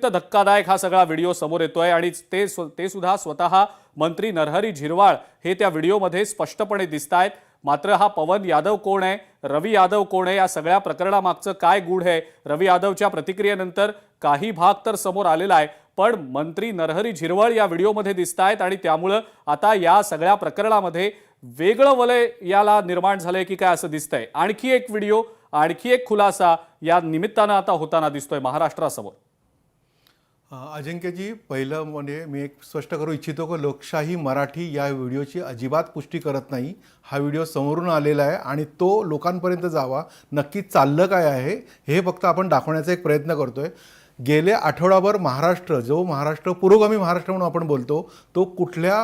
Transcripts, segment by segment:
धक्कादायक हा सगळा व्हिडिओ समोर येतोय आणि ते सुद्धा स्वतः मंत्री नरहरी झिरवाळ हे त्या व्हिडिओमध्ये स्पष्टपणे दिसतायत। मात्र हा पवन यादव कोण आहे, रवी यादव कोण आहे, या सगळ्या प्रकरणामागचं काय गूढ आहे? रवी यादवच्या प्रतिक्रियेनंतर काही भाग तर समोर आलेला आहे, पण मंत्री नरहरी झिरवाळ या व्हिडिओमध्ये दिसतायत आणि त्यामुळे आता या सगळ्या प्रकरणामध्ये वेगळं वलय याला निर्माण झालंय की काय असं दिसतंय। आणखी एक व्हिडिओ, आणखी एक खुलासा या निमित्तानं आता होताना दिसतोय महाराष्ट्रासमोर। अजिंक्यजी, पहिलं म्हणजे मी एक स्पष्ट करू इच्छितो की लोकशाही मराठी या व्हिडिओची अजिबात पुष्टी करत नाही। हा व्हिडिओ समोरून आलेला आहे आणि तो लोकांपर्यंत जावा, नक्की चाललं काय आहे हे फक्त आपण दाखवण्याचा एक प्रयत्न करतोय। गेले आठवडाभर महाराष्ट्र, जो महाराष्ट्र पुरोगामी महाराष्ट्र म्हणून आपण बोलतो, तो कुठल्या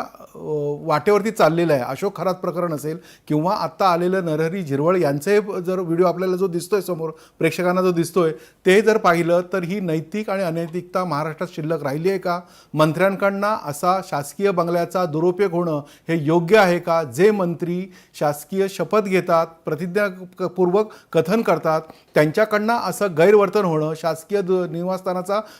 वाटेवरती चाललेला आहे। अशोक खरात प्रकरण असेल किंवा आत्ता आलेलं नरहरी झिरवाळ यांचे जर व्हिडिओ आपल्याला जो दिसतोय समोर प्रेक्षकांना जो दिसतोय, ते जर पाहिलं तर ही नैतिक आणि अनैतिकता महाराष्ट्रात शिल्लक राहिली आहे का? मंत्र्यांकडनं असा शासकीय बंगल्याचा दुरुपयोग होणं हे योग्य आहे का? जे मंत्री शासकीय शपथ घेतात, प्रतिज्ञापूर्वक कथन करतात, त्यांच्याकडनं असं गैरवर्तन होणं, शासकीय निवासस्थानाचा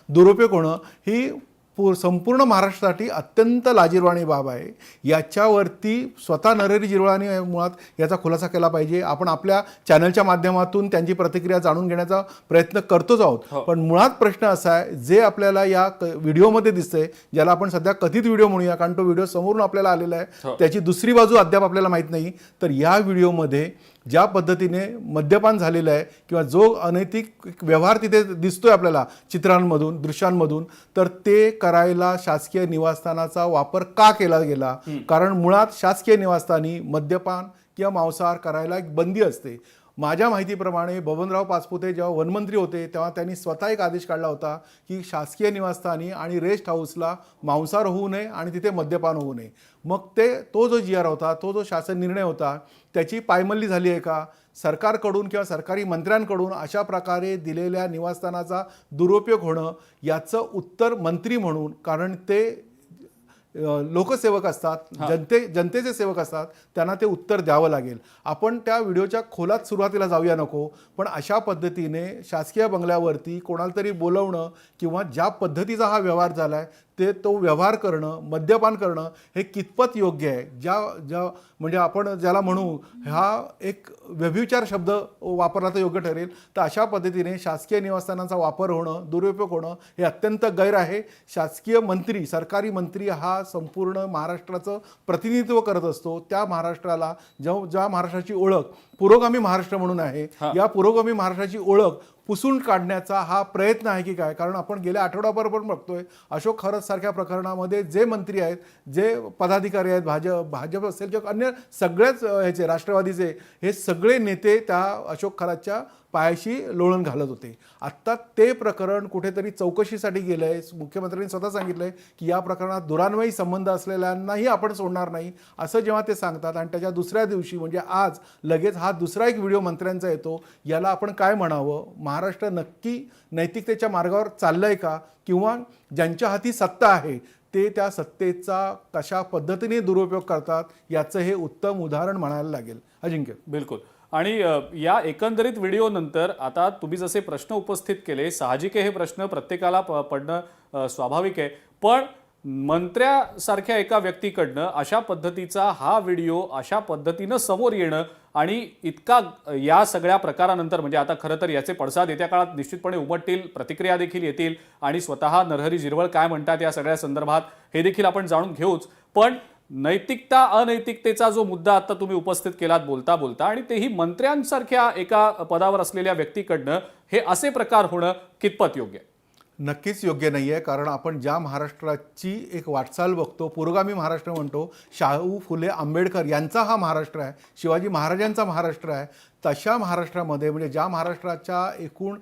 दुरुपयोग होणं ही संपूर्ण महाराष्ट्रासाठी अत्यंत लाजिरवाणी बाब आहे। याच्यावरती स्वतः नरहरी झिरवाळांनी मुळात याचा खुलासा केला पाहिजे। आपण आपल्या चॅनलच्या माध्यमातून त्यांची प्रतिक्रिया जाणून घेण्याचा प्रयत्न करतोच आहोत, पण मुळात प्रश्न असा आहे, जे आपल्याला या व्हिडिओमध्ये दिसतंय, ज्याला आपण सध्या कथित व्हिडिओ म्हणूया कारण तो व्हिडिओ समोरून आपल्याला आलेला आहे, त्याची दुसरी बाजू अद्याप आपल्याला माहीत नाही। तर या व्हिडिओमध्ये ज्या पद्धतीने मद्यपान झालेलं आहे किंवा जो अनैतिक व्यवहार तिथे दिसतोय आपल्याला चित्रांमधून, दृश्यांमधून, तर ते करायला शासकीय निवासस्थानाचा वापर का केला गेला? कारण मुळात शासकीय निवासस्थानी मद्यपान किंवा मांसाहार करायला एक बंदी असते। माझ्या माहितीप्रमाणे बबनराव पाचपुते जेव्हा वनमंत्री होते तेव्हा त्यांनी स्वतः एक आदेश काढला होता की शासकीय निवासस्थानी आणि रेस्ट हाऊसला मांसाहार होऊ नये आणि तिथे मद्यपान होऊ नये। मग तो जो जी आर होता, तो जो शासन निर्णय होता, त्याची पायमल्ली झाली आहे का? सरकारकडून किंवा सरकारी मंत्र्यांकडून अशा प्रकारे दिलेल्या निवासस्थानाचा दुरुपयोग होणं याचं उत्तर मंत्री म्हणून, कारण ते लोकसेवक असतात, जनतेचे सेवक असतात, त्यांना ते उत्तर द्यावं लागेल। आपण त्या व्हिडिओच्या खोलात सुरुवातीला जाऊया नको, पण अशा पद्धतीने शासकीय बंगल्यावरती कोणाला तरी बोलवणं किंवा ज्या पद्धतीचा हा व्यवहार झाला आहे तो व्यवहार करणं, मद्यपान करणं हे कितपत योग्य आहे? ज्या म्हणजे आपण ज्याला म्हणू हा एक व्यभिचार शब्द वापरला तर योग्य ठरेल, तर अशा पद्धतीने शासकीय निवासस्थानांचा वापर होणं, दुरुपयोग होणं हे अत्यंत गैर आहे। शासकीय मंत्री, सरकारी मंत्री हा संपूर्ण महाराष्ट्राचं प्रतिनिधित्व करत असतो। त्या महाराष्ट्राला ज्या महाराष्ट्राची ओळख पुरोगामी महाराष्ट्र म्हणून आहे, या पुरोगामी महाराष्ट्राची ओळख पुसून काढण्याचा हा प्रयत्न आहे की काय? कारण आपण गेल्या आठवड्याभर पण बघतोय अशोक खरात सारख्या प्रकरणामध्ये जे मंत्री आहेत, जे पदाधिकारी आहेत, भाजप असेल किंवा अन्य सगळ्याच ह्याचे राष्ट्रवादीचे हे सगळे नेते त्या अशोक खरातच्या पायाशी लोळण घालत होते। आत्ता ते प्रकरण कुठेतरी चौकशीसाठी गेलं आहे। मुख्यमंत्र्यांनी स्वतः सांगितलंय की या प्रकरणात दुरान्वयी संबंध असलेल्यांनाही आपण सोडणार नाही, असं जेव्हा ते सांगतात आणि त्याच्या दुसऱ्या दिवशी म्हणजे आज लगेच हा दुसरा एक व्हिडिओ मंत्र्यांचा येतो, याला आपण काय म्हणावं? महाराष्ट्र नक्की नैतिकतेच्या मार्गावर चाललंय का? किंवा ज्यांच्या हाती सत्ता आहे ते त्या सत्तेचा कशा पद्धतीने दुरुपयोग करतात याचं हे उत्तम उदाहरण म्हणायला लागेल। अजिंक्य, बिलकुल। आणि या एकंदरीत व्हिडिओ नंतर आता तुम्ही जसे प्रश्न उपस्थित केले, साहजिक हे प्रश्न प्रत्येकाला पडणं स्वाभाविक आहे, पण मंत्र्यासारख्या एका व्यक्तीकडनं अशा पद्धतीचा हा व्हिडिओ अशा पद्धतीनं समोर येणं आणि इतका या सगळ्या प्रकारानंतर म्हणजे आता खरं तर याचे पडसाद येत्या काळात निश्चितपणे उमटतील, प्रतिक्रिया देखील येतील आणि स्वतः नरहरी झिरवाळ काय म्हणतात या सगळ्या संदर्भात हे देखील आपण जाणून घेऊच। पण नैतिकता अनैतिकतेचा जो मुद्दा आता तुम्ही उपस्थित केलात बोलता बोलता, आणि तेही मंत्र्यांसारख्या एका पदावर असलेल्या व्यक्तीकडनं हे असे प्रकार होणं कितपत योग्य आहे? नक्कीच योग्य नाही आहे। कारण आपण ज्या महाराष्ट्राची एक वाटचाल बघतो, पुरोगामी महाराष्ट्र म्हणतो, शाहू फुले आंबेडकर यांचा हा महाराष्ट्र आहे, शिवाजी महाराजांचा महाराष्ट्र आहे, तशा महाराष्ट्रामध्ये म्हणजे ज्या महाराष्ट्राच्या एकूण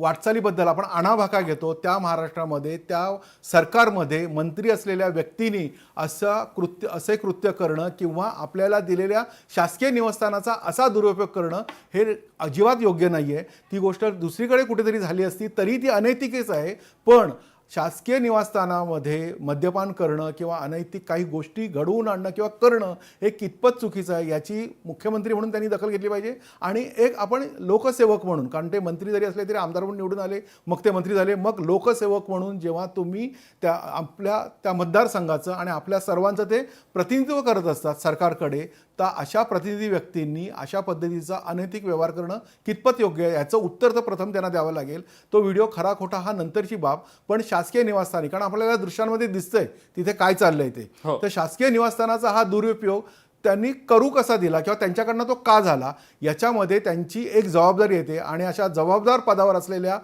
वाटचालीबद्दल आपण आणाभाका घेतो, त्या महाराष्ट्रामध्ये त्या सरकारमध्ये मंत्री असलेल्या व्यक्तींनी असे कृत्य करणं किंवा आपल्याला दिलेल्या शासकीय निवासस्थानाचा असा दुरुपयोग करणं हे अजिबात योग्य नाही आहे। ती गोष्ट दुसरीकडे कुठेतरी झाली असती तरी ती अनैतिकच आहे, पण शासकीय निवासस्थानामध्ये मद्यपान करणं किंवा अनैतिक काही गोष्टी घडवून आणणं किंवा करणं हे कितपत चुकीचं आहे याची मुख्यमंत्री म्हणून त्यांनी दखल घेतली पाहिजे. आणि एक आपण लोकसेवक म्हणून, कारण ते मंत्री जरी असले तरी आमदार म्हणून निवडून आले, मग ते मंत्री झाले, मग लोकसेवक म्हणून जेव्हा तुम्ही त्या मतदारसंघाचं आणि आपल्या सर्वांचं ते प्रतिनिधित्व करत असतात सरकारकडे, तर अशा प्रतिनिधी व्यक्तींनी अशा पद्धतीचा अनैतिक व्यवहार करणं कितपत योग्य आहे याचं उत्तर तर प्रथम त्यांना द्यावं लागेल. तो व्हिडिओ खरा खोटा हा नंतरची बाब, पण शासकीय निवासस्थानी, कारण आपल्याला दृश्यांमध्ये दिसतंय तिथे काय चाललंय ते, तर शासकीय निवासस्थानाचा हा दुरुपयोग त्यांनी करू कसा दिला किंवा त्यांच्याकडनं तो का झाला याच्यामध्ये त्यांची एक जबाबदारी येते. आणि अशा जबाबदार पदावर असलेल्या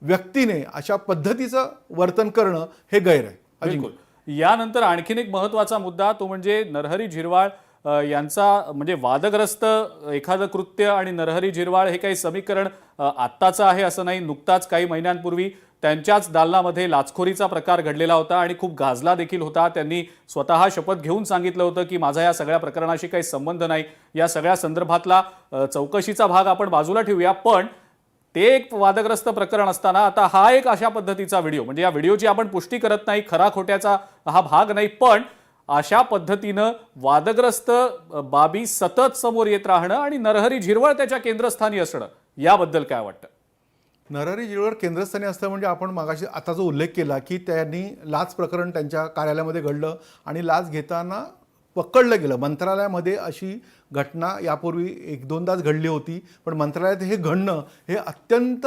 व्यक्तीने अशा पद्धतीचं वर्तन करणं हे गैर आहे. बिलकुल. यानंतर आणखीन एक महत्त्वाचा मुद्दा तो म्हणजे नरहरी झिरवाळ यांचा म्हणजे वादग्रस्त एखादं कृत्य आणि नरहरी झिरवाळ हे काही समीकरण आत्ताचं आहे असं नाही. नुकताच काही महिन्यांपूर्वी त्यांच्याच दालनामध्ये लाचखोरीचा प्रकार घडलेला होता आणि खूप गाजला देखील होता. त्यांनी स्वतः शपथ घेऊन सांगितलं होतं की माझा या सगळ्या प्रकरणाशी काही संबंध नाही. या सगळ्या संदर्भातला चौकशीचा भाग आपण बाजूला ठेवूया, पण ते एक वादग्रस्त प्रकरण असताना आता हा एक अशा पद्धतीचा व्हिडिओ, म्हणजे या व्हिडिओची आपण पुष्टी करत नाही, खरा खोट्याचा हा भाग नाही, पण अशा पद्धतीनं वादग्रस्त बाबी सतत समोर येत राहणं आणि नरहरी झिरवाळ त्याच्या केंद्रस्थानी असणं याबद्दल काय वाटतं? नरहरी झिरवाळ केंद्रस्थानी असतं म्हणजे आपण मागाशी आता जो उल्लेख केला की त्यांनी लाच प्रकरण त्यांच्या कार्यालयामध्ये घडलं आणि लाच घेताना पकडलं गेलं. मंत्रालयामध्ये अशी घटना यापूर्वी 1-2दाच घडली होती, पण मंत्रालयात हे घडणं हे अत्यंत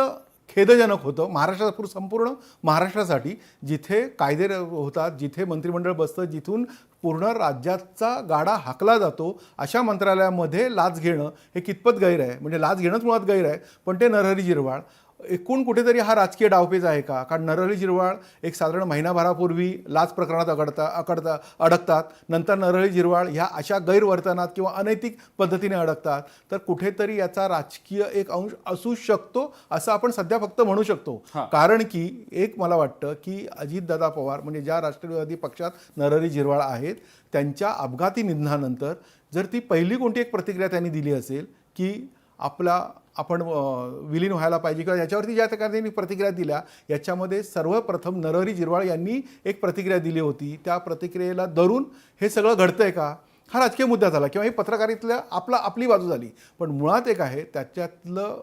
खेदजनक होतं महाराष्ट्र, संपूर्ण महाराष्ट्रासाठी. जिथे कायदे होतात, जिथे मंत्रिमंडळ बसतं, जिथून पूर्ण राज्याचा गाडा हाकला जातो, अशा मंत्रालयामध्ये लाच घेणं हे कितपत गैर आहे. म्हणजे लाच घेणंच मुळात गैर आहे, पण ते नरहरी झिरवाळ एकूण कुठेतरी हा राजकीय डावपेच आहे का? कारण नरहरी झिरवाळ एक साधारण महिनाभरापूर्वी लाच प्रकरणात अडकतात, नंतर नरहरी झिरवाळ ह्या अशा गैरवर्तनात किंवा अनैतिक पद्धतीने अडकतात. तर कुठेतरी याचा राजकीय एक अंश असू शकतो असं आपण सध्या फक्त म्हणू शकतो. कारण की एक मला वाटतं की अजितदादा पवार म्हणजे ज्या राष्ट्रवादी पक्षात नरहरी झिरवाळ आहेत, त्यांच्या अपघाती निधनानंतर जर ती पहिली कोणती एक प्रतिक्रिया त्यांनी दिली असेल की आपण विलीन व्हायला पाहिजे किंवा याच्यावरती ज्या त्यांनी प्रतिक्रिया दिल्या, याच्यामध्ये सर्वप्रथम नरहरी झिरवाळ यांनी एक प्रतिक्रिया दिली होती. त्या प्रतिक्रियेला धरून हे सगळं घडतंय का हा राजकीय मुद्दा झाला किंवा ही पत्रकारितेतल्या आपली बाजू झाली. पण मुळात एक आहे, त्याच्यातलं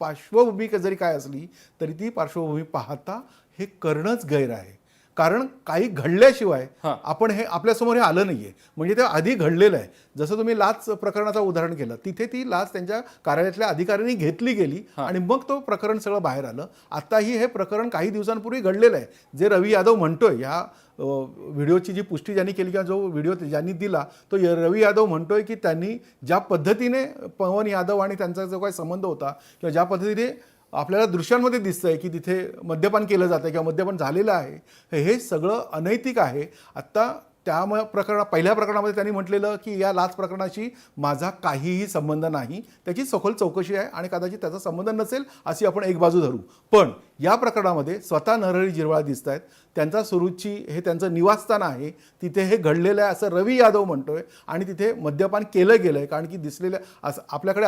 पार्श्वभूमी जरी काय असली तरी ती पार्श्वभूमी पाहता हे करणंच गैर आहे. कारण काही घडल्याशिवाय आपण हे आपल्यासमोर हे आलं नाहीये, म्हणजे ते आधी घडलेलं आहे. जसं तुम्ही लाच प्रकरणाचं उदाहरण केलं, तिथे ती लाच त्यांच्या कार्यालयातल्या अधिकाऱ्यांनी घेतली गेली आणि मग तो प्रकरण सगळं बाहेर आलं. आताही हे प्रकरण काही दिवसांपूर्वी घडलेलं आहे. जे रवी यादव म्हणतोय, ह्या व्हिडिओची जी पुष्टी ज्यांनी केली किंवा जो व्हिडिओ ज्यांनी दिला, तो रवी यादव म्हणतोय की त्यांनी ज्या पद्धतीने पवन यादव आणि त्यांचा जो काही संबंध होता किंवा ज्या पद्धतीने आपल्याला दृश्यांमध्ये दिसतंय की तिथे मद्यपान केलं जातं किंवा मद्यपान झालेलं आहे, हे सगळं अनैतिक आहे. आत्ता त्या पहिल्या प्रकरणामध्ये त्यांनी म्हटलेलं की या लाच प्रकरणाशी माझा काहीही संबंध नाही, त्याची सखोल चौकशी आहे आणि कदाचित त्याचा संबंध नसेल अशी आपण एक बाजू धरू. पण या प्रकरणामध्ये स्वतः नरहरी झिरवाळ दिसत आहेत, त्यांचा सुरुची हे त्यांचं निवासस्थान आहे, तिथे हे घडलेलं आहे असं रवी यादव म्हणतोय आणि तिथे मद्यपान केलं गेलं आहे. कारण की दिसलेल्या आपल्याकडे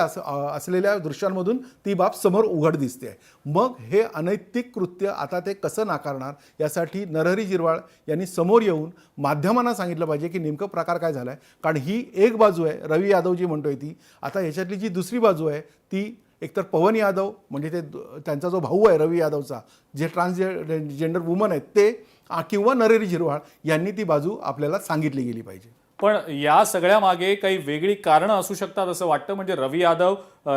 असलेल्या दृश्यांमधून ती बाब समोर उघड दिसते आहे. मग हे अनैतिक कृत्य आता ते कसं नाकारणार, यासाठी नरहरी झिरवाळ यांनी समोर येऊन माध्यमांना सांगितलं पाहिजे की नेमकं प्रकार काय झाला आहे. कारण ही एक बाजू आहे, रवी यादव जी म्हणतोय ती. आता ह्याच्यातली जी दुसरी बाजू आहे ती एकतर पवन यादव म्हणजे त्यांचा जो भाऊ आहे रवी यादवचा, जे ट्रान्सजेंडर वुमन आहेत ते, किंवा नरहरी झिरवाळ यांनी ती बाजू आपल्याला सांगितली गेली पाहिजे. पण या सगळ्या मागे काही वेगळी कारणं असू शकतात असं वाटतं. म्हणजे रवी यादव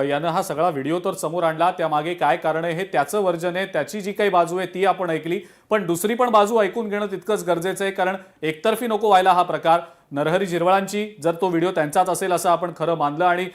यानं हा सगळा व्हिडिओ तर समोर आणला, त्यामागे काय कारण आहे हे त्याचं वर्जन आहे, त्याची जी काही बाजू आहे ती आपण ऐकली, पण दुसरी पण बाजू ऐकून घेणं तितकंच गरजेचं आहे. कारण एकतर्फी नको व्हायला हा प्रकार. नरहरी झिरवाळांची जर तो व्हिडिओ त्यांचाच असेल असं आपण खरं मानलं आणि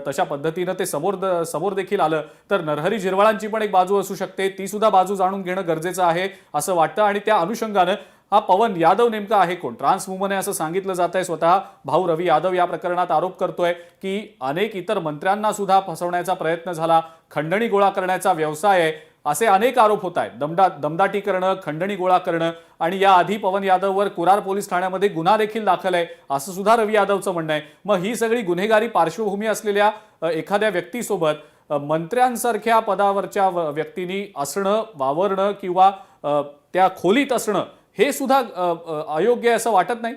तशा पद्धतीनं ते समोर देखील आलं, तर नरहरी झिरवाळांची पण एक बाजू असू शकते, ती सुद्धा बाजू जाणून घेणं गरजेचं आहे असं वाटतं. आणि त्या अनुषंगानं हा पवन यादव नेमका आहे कोण? ट्रान्स वुमन आहे असं सांगितलं जात आहे. स्वतः भाऊ रवी यादव या प्रकरणात आरोप करतोय की अनेक इतर मंत्र्यांना सुद्धा फसवण्याचा प्रयत्न झाला, खंडणी गोळा करण्याचा व्यवसाय आहे, असे अनेक आरोप होत आहेत. दमदाटी करणं, खंडणी गोळा करणं, आणि याआधी पवन यादववर कुरार पोलीस ठाण्यामध्ये गुन्हा देखील दाखल आहे असं सुद्धा रवी यादवचं म्हणणं आहे. मग ही सगळी गुन्हेगारी पार्श्वभूमी असलेल्या एखाद्या व्यक्तीसोबत मंत्र्यांसारख्या पदावरच्या व्यक्तींनी असणं, वावरणं किंवा त्या खोलीत असणं हे सुद्धा अयोग्य आहे असं वाटत नाही?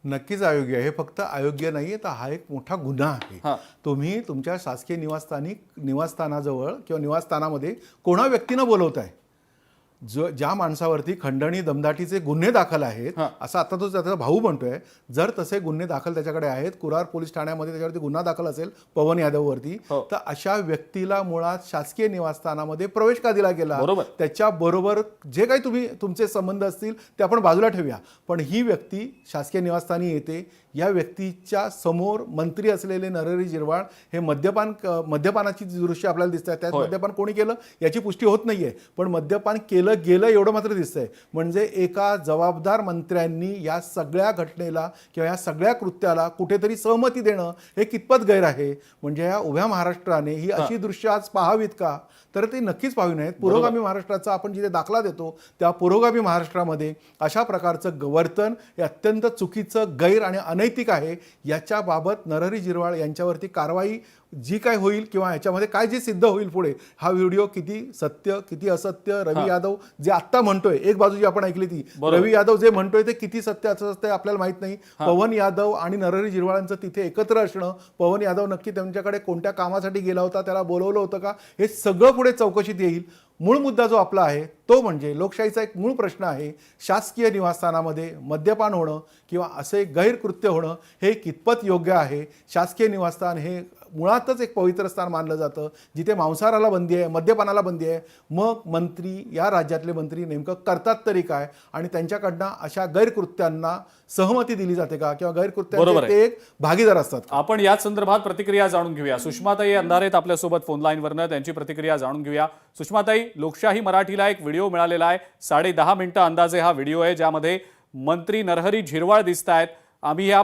नक्कीच अयोग्य आहे. हे फक्त अयोग्य नाहीये, तर हा एक मोठा गुन्हा आहे. हां. तुम्ही तुमच्या शासकीय निवासस्थानाजवळ किंवा निवासस्थानामध्ये कोणा व्यक्तीनं बोलवताय, ज्या माणसावरती खंडणी दमदाटीचे गुन्हे दाखल आहेत, हां. असं आता तो त्याचा भाऊ म्हणतोय, जर तसे गुन्हे दाखल त्याच्याकडे आहेत, कुरार पोलीस ठाण्यामध्ये त्याच्यावरती गुन्हा दाखल असेल पवन यादववरती, हो. तर अशा व्यक्तीला मुळात शासकीय निवासस्थानामध्ये प्रवेश का दिला गेला? बरोबर. त्याच्याबरोबर जे काही तुमचे संबंध असतील ते आपण बाजूला ठेवूया, पण ही व्यक्ती शासकीय निवासस्थानी येते. या व्यक्तीच्या समोर मंत्री असलेले नरहरी झिरवाळ हे मद्यपानाची दृश्य आपल्याला दिसत आहे. त्यात होय. मद्यपान कोणी केलं याची पुष्टी होत नाहीये, पण मद्यपान केलं गेलं एवढं मात्र दिसतंय. म्हणजे एका जबाबदार मंत्र्यांनी या सगळ्या घटनेला किंवा या सगळ्या कृत्याला कुठेतरी सहमती देणं हे कितपत गैर आहे? म्हणजे या उभ्या महाराष्ट्राने ही अशी दृश्य आज पाहावीत का? तर ते नक्कीच पाहावी नाहीत. पुरोगामी महाराष्ट्राचा आपण जिथे दाखला देतो त्या पुरोगामी महाराष्ट्रामध्ये अशा प्रकारचं वर्तन हे अत्यंत चुकीचं, गैर आणि अनैतिक आहे. याच्याबाबत नरहरी झिरवाळ यांच्यावरती कारवाई जी काय होईल किंवा याच्यामध्ये काय जे सिद्ध होईल पुढे, हा व्हिडिओ किती सत्य किती असत्य, रवी यादव जे आत्ता म्हणतोय, एक बाजू जी आपण ऐकली ती, बरोबर. रवी यादव जे म्हणतोय ते किती सत्य असतं आपल्याला माहित नाही. पवन यादव आणि नरहरी झिरवाळांचं तिथे एकत्र असणं, पवन यादव नक्की त्यांच्याकडे कोणत्या कामासाठी गेला होता, त्याला बोलवलं होतं का, हे सगळं पुढे चौकशीत येईल. मूळ मुद्दा जो आपला आहे तो म्हणजे लोकशाहीचा एक मूळ प्रश्न आहे, शासकीय निवासस्थानामध्ये मद्यपान होणं किंवा असे गैरकृत्य होणं हे कितपत योग्य आहे? शासकीय निवासस्थान हे मुळातच एक पवित्र स्थान मानलं जातं, जिथे मांसाहाराला बंदी आहे, मद्यपानाला बंदी आहे. मग मंत्री, या राज्यातले मंत्री नेमकं करतात तरी काय? आणि त्यांच्याकडनं अशा गैरकृत्यांना सहमती दिली जाते का, किंवा बरोबर गैरकृत्यांचे आहे. ते एक भागीदार असतात? आपण याच संदर्भात प्रतिक्रिया जाणून घेऊया. सुषमाताई अंधारेत आपल्यासोबत फोन लाईनवरनं, त्यांची प्रतिक्रिया जाणून घेऊया. सुषमाताई, लोकशाही मराठीला एक व्हिडिओ मिळालेला आहे, 10.5 मिनिटं अंदाजे हा व्हिडिओ आहे, ज्यामध्ये मंत्री नरहरी झिरवाळ दिसत आहेत. आम्ही या